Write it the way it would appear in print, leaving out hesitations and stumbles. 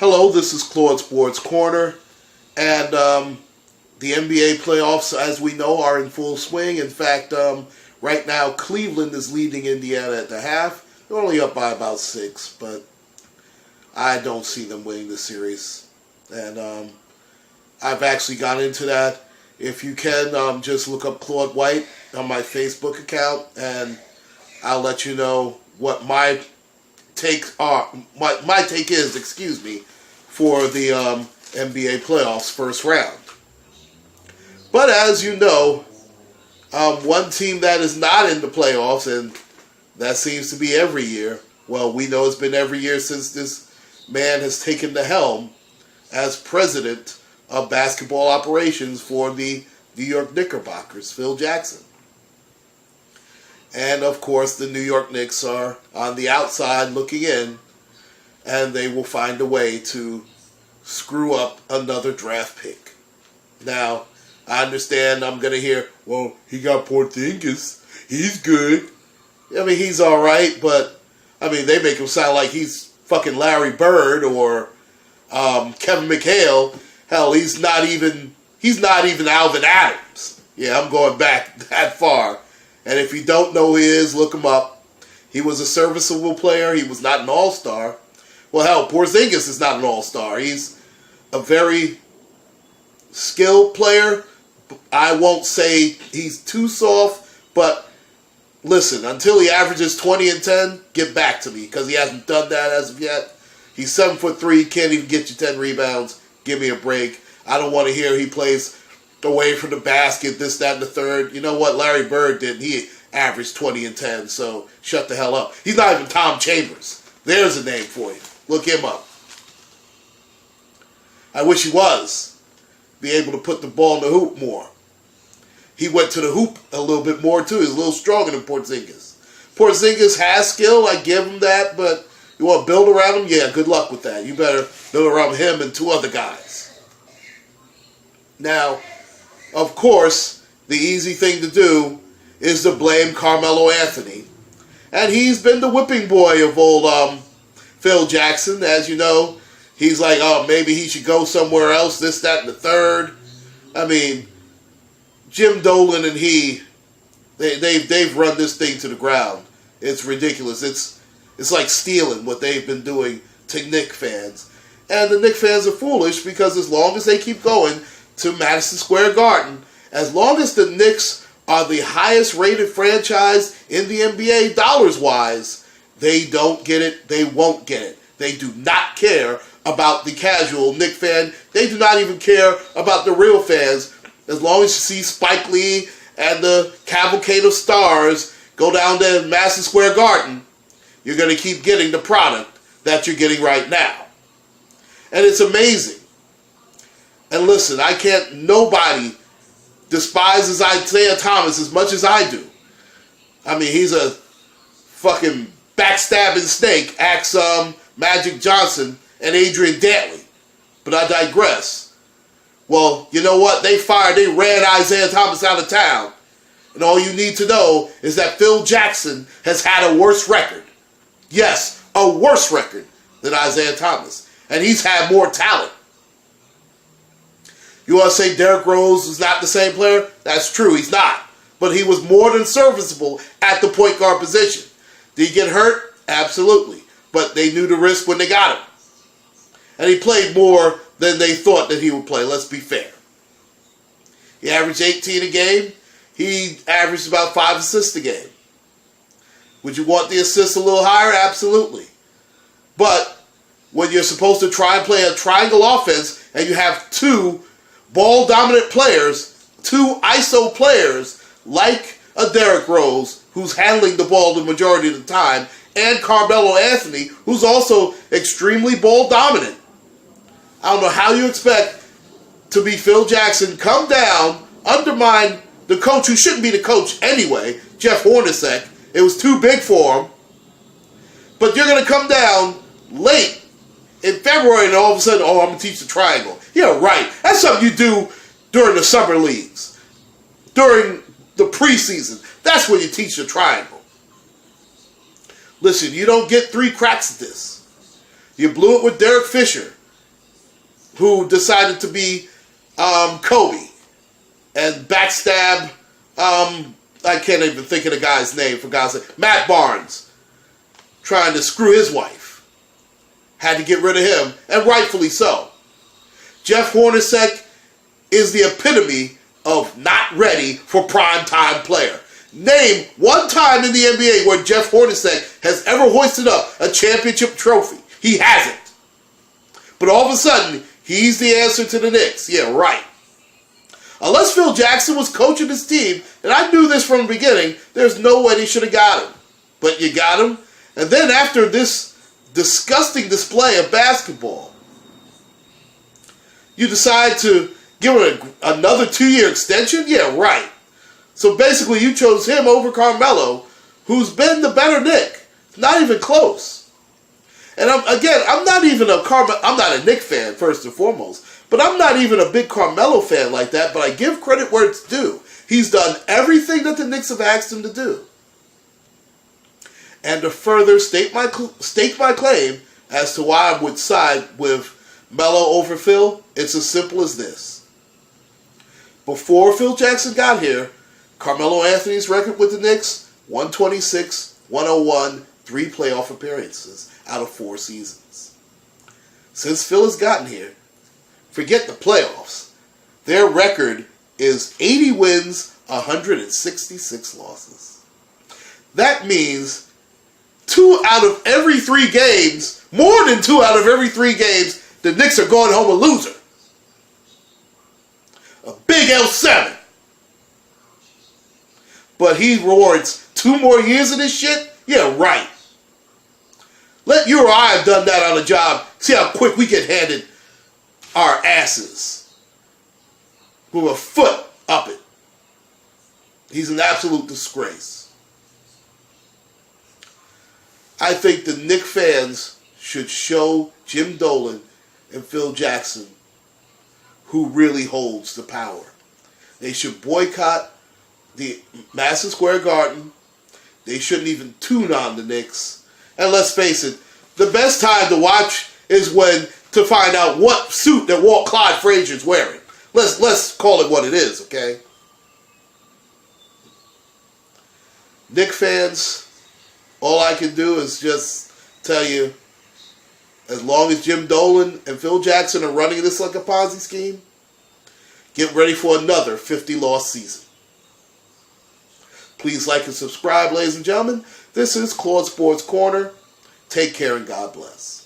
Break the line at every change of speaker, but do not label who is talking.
Hello, this is Claude Sports Corner, and the NBA playoffs, as we know, are in full swing. In fact, right now, Cleveland is leading Indiana at the half. They're only up by about 6, but I don't see them winning the series. And I've actually gone into that. If you can, just look up Claude White on my Facebook account, and I'll let you know what my takes are. My take is, for the NBA playoffs first round. But as you know, one team that is not in the playoffs, and that seems to be every year. Well, we know it's been every year since this man has taken the helm as president of basketball operations for the New York Knickerbockers, Phil Jackson. And of course, the New York Knicks are on the outside looking in, and they will find a way to screw up another draft pick. Now, I understand I'm going to hear, well, he got Porzingis. He's good. I mean, he's all right, but, I mean, they make him sound like he's fucking Larry Bird or Kevin McHale. Hell, he's not even Alvin Adams. Yeah, I'm going back that far. And if you don't know who he is, look him up. He was a serviceable player. He was not an all-star. Well, hell, Porzingis is not an all-star. He's a very skilled player. I won't say he's too soft, but listen, until he averages 20 and 10, get back to me, because he hasn't done that as of yet. He's 7'3", can't even get you 10 rebounds. Give me a break. I don't want to hear he plays away from the basket, this, that, and the third. You know what? Larry Bird didn't. He averaged 20 and 10, so shut the hell up. He's not even Tom Chambers. There's a name for you. Look him up. I wish he was. Be able to put the ball in the hoop more. He went to the hoop a little bit more, too. He's a little stronger than Porzingis. Porzingis has skill. I give him that, but you want to build around him? Yeah, good luck with that. You better build around him and 2 other guys. Now, of course, the easy thing to do is to blame Carmelo Anthony. And he's been the whipping boy of old Phil Jackson. As you know, he's like, oh, maybe he should go somewhere else, this, that, and the third. I mean, Jim Dolan and they've run this thing to the ground. It's ridiculous. It's like stealing what they've been doing to Knicks fans. And the Knicks fans are foolish because as long as they keep going to Madison Square Garden, as long as the Knicks are the highest rated franchise in the NBA dollars-wise, they don't get it, they won't get it. They do not care about the casual Knicks fan. They do not even care about the real fans. As long as you see Spike Lee and the cavalcade of stars go down to Madison Square Garden, you're going to keep getting the product that you're getting right now. And it's amazing. And listen, nobody despises Isaiah Thomas as much as I do. I mean, he's a fucking backstabbing snake. Ask Magic Johnson and Adrian Dantley. But I digress. Well, you know what? They ran Isaiah Thomas out of town. And all you need to know is that Phil Jackson has had a worse record. Yes, a worse record than Isaiah Thomas. And he's had more talent. You want to say Derrick Rose is not the same player? That's true, he's not. But he was more than serviceable at the point guard position. Did he get hurt? Absolutely. But they knew the risk when they got him. And he played more than they thought that he would play, let's be fair. He averaged 18 a game. He averaged about 5 assists a game. Would you want the assists a little higher? Absolutely. But when you're supposed to try and play a triangle offense and you have 2 ball-dominant players, 2 ISO players, like a Derrick Rose, who's handling the ball the majority of the time, and Carmelo Anthony, who's also extremely ball-dominant. I don't know how you expect to be Phil Jackson, come down, undermine the coach, who shouldn't be the coach anyway, Jeff Hornacek. It was too big for him. But you're going to come down late in February and all of a sudden, oh, I'm going to teach the triangle. Yeah, right. That's something you do during the summer leagues. During the preseason. That's when you teach the triangle. Listen, you don't get 3 cracks at this. You blew it with Derek Fisher. who decided to be Kobe and backstab, I can't even think of the guy's name, for God's sake, Matt Barnes, trying to screw his wife. Had to get rid of him, and rightfully so. Jeff Hornacek is the epitome of not ready for primetime player. Name one time in the NBA where Jeff Hornacek has ever hoisted up a championship trophy. He hasn't. But all of a sudden, he's the answer to the Knicks. Yeah, right. Unless Phil Jackson was coaching his team, and I knew this from the beginning, there's no way they should have got him. But you got him. And then after this disgusting display of basketball, you decide to give him another 2-year extension? Yeah, right. So basically you chose him over Carmelo, who's been the better Knick. Not even close. And I'm not a Knick fan, first and foremost. But I'm not even a big Carmelo fan like that, but I give credit where it's due. He's done everything that the Knicks have asked him to do. And to further stake my claim as to why I would side with Melo over Phil, it's as simple as this. Before Phil Jackson got here, Carmelo Anthony's record with the Knicks, 126, 101, 3 playoff appearances out of 4 seasons. Since Phil has gotten here, forget the playoffs. Their record is 80 wins, 166 losses. That means 2 out of every 3 games, more than 2 out of every 3 games, the Knicks are going home a loser. A big L7. But he rewards 2 more years of this shit? Yeah, right. Let you or I have done that on a job. See how quick we get handed our asses. With a foot up it. He's an absolute disgrace. I think the Knicks fans should show Jim Dolan and Phil Jackson who really holds the power. They should boycott the Madison Square Garden. They shouldn't even tune on the Knicks. And let's face it, the best time to watch is to find out what suit that Clyde Frazier's wearing. Let's call it what it is, okay? Knicks fans, all I can do is just tell you, as long as Jim Dolan and Phil Jackson are running this like a Ponzi scheme, get ready for another 50-loss season. Please like and subscribe, ladies and gentlemen. This is Claude Sports Corner. Take care and God bless.